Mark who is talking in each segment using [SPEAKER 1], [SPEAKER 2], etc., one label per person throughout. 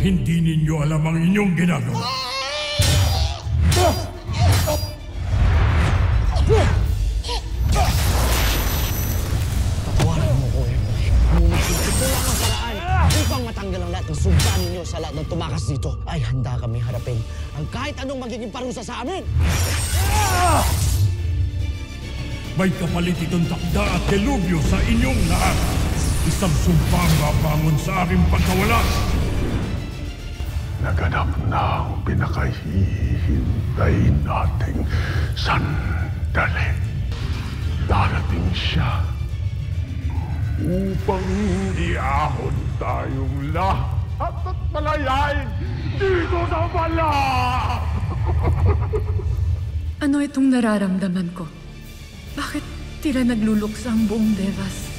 [SPEAKER 1] hindi ninyo alam ang inyong ginagawa.
[SPEAKER 2] Patawarin mo ko, Emre. Ngunit ito lang ang paraan upang matanggal ang lahat ng sumpa ninyo sa lahat ng tumakas dito. Ay handa kami harapin ang kahit anong magiging parusa sa amin.
[SPEAKER 1] May kapalit itong takda at delubyo sa inyong lahat. Isang sumpa ang babangon sa aking pagkawala.
[SPEAKER 3] Naganap na ang pinakahihintay nating sandali. Darating siya upang iahon tayong lahat at palayain dito sa bala!
[SPEAKER 4] Ano itong nararamdaman ko? Bakit tila nagluluksa ang buong Devas?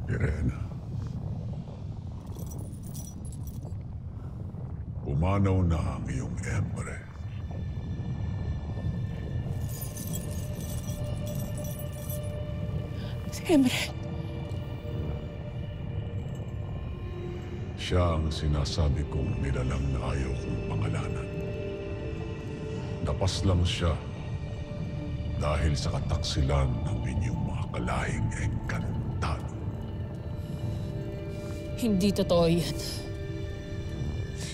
[SPEAKER 3] Irena. Pumanaw na ang iyong Emre.
[SPEAKER 4] Si Emre.
[SPEAKER 3] Siya ang sinasabi kong nilalang na ayaw kong pangalanan. Napas lang siya dahil sa kataksilan ng inyong mga kalahing engkantado.
[SPEAKER 5] Hindi totoo yan.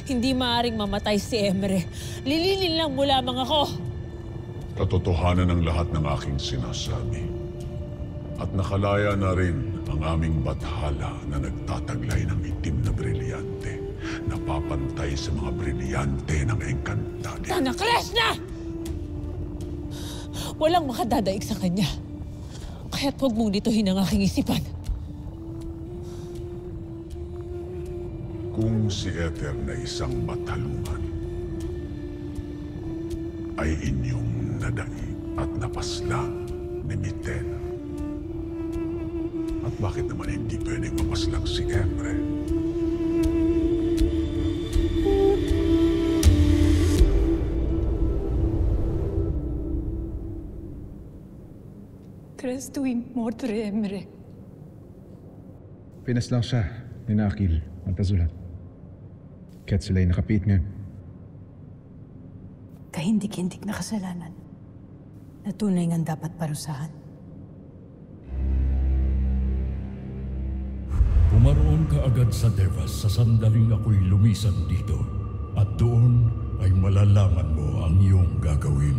[SPEAKER 5] Hindi maaaring mamatay si Emre. Lilinin lang mo lamang ako.
[SPEAKER 3] Katotohanan ang lahat ng aking sinasabi. At nakalaya na rin ang aming bathala na nagtataglay ng itim na brilyante na papantay sa mga brilyante ng engkantado.
[SPEAKER 5] Tanakles na! Walang makadadaig sa kanya. Kaya't huwag mong dituhin ang aking isipan.
[SPEAKER 3] Kung si Ether na isang matalungan, ay inyong nadaig at napaslang, ni Miten? At bakit naman hindi pwedeng mapaslag si Emre?
[SPEAKER 4] Tres tuwing mortre, Emre.
[SPEAKER 6] Pinas lang siya ni Akil at Azulat. Kaya't sila'y nakapiit ngayon.
[SPEAKER 7] Kahindik-hindik na kasalanan na tunay ngang dapat parusahan.
[SPEAKER 1] Pumaroon ka agad sa Devas sa sandaling ako'y lumisan dito. At doon ay malalaman mo ang iyong gagawin.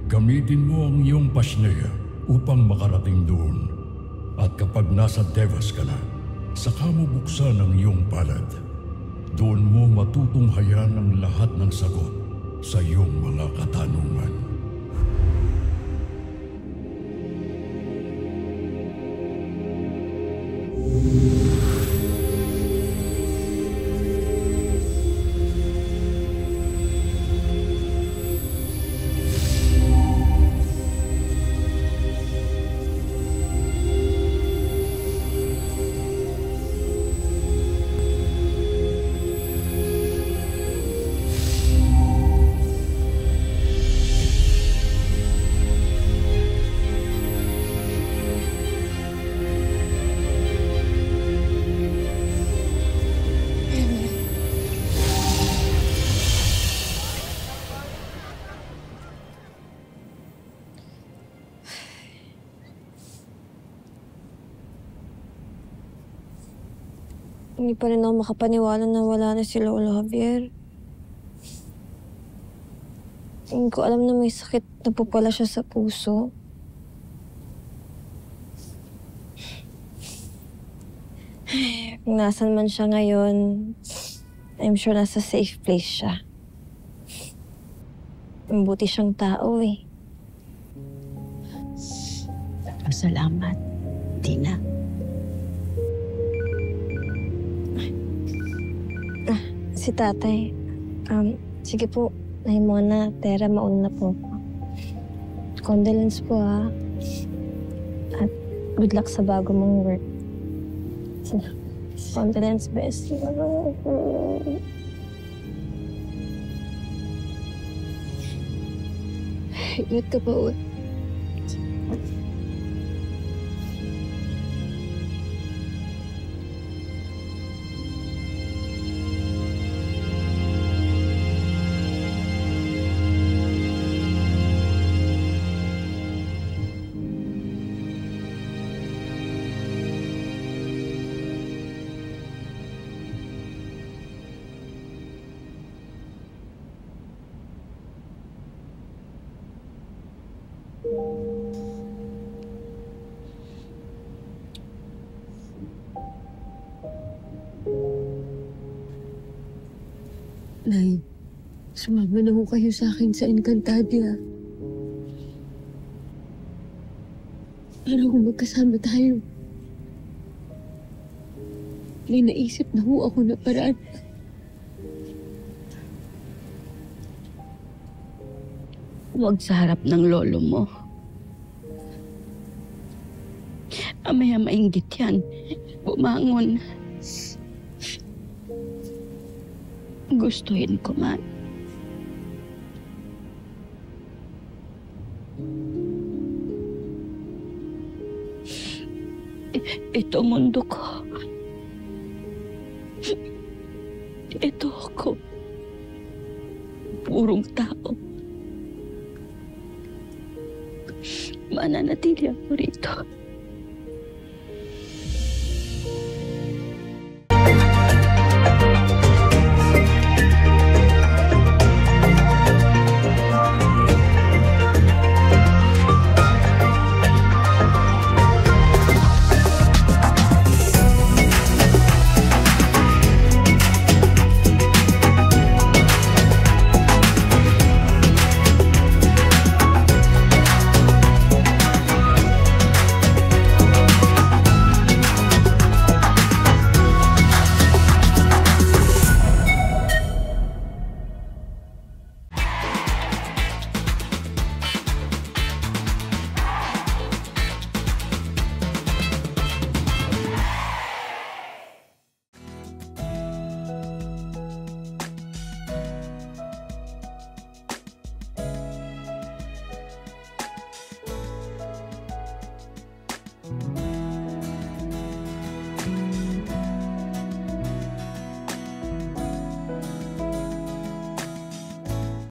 [SPEAKER 1] Gamitin mo ang iyong pasneya upang makarating doon. At kapag nasa Devas ka na, saka mo buksan ang iyong palad. Doon mo matutunghayan ang lahat ng sagot sa iyong mga katanungan.
[SPEAKER 8] Hindi pa rin ako makapaniwala na wala na si Lolo Javier. Hindi ko alam na may sakit na po pala siya sa puso. Kung nasan man siya ngayon, I'm sure nasa safe place siya. Mabuti siyang tao eh.
[SPEAKER 7] Salamat, Tina.
[SPEAKER 8] Si tatay. Sige po, Naimona, Tera, mauna na po. Condolence po ha. At good luck sa bago mong work. Condolence, best. Ingat ka pa, Uy. Nay, sumama na ho kayo sa akin sa Encantadia. Para ho magkasama tayo. May naisip na ho ako na paraan.
[SPEAKER 9] Huwag sa harap ng lolo mo. Amaya mainggit yan. Bumangon. Gustuhin ko man. Ito mundo ko. Ito ako. Purong tao. Mananatili ako rito.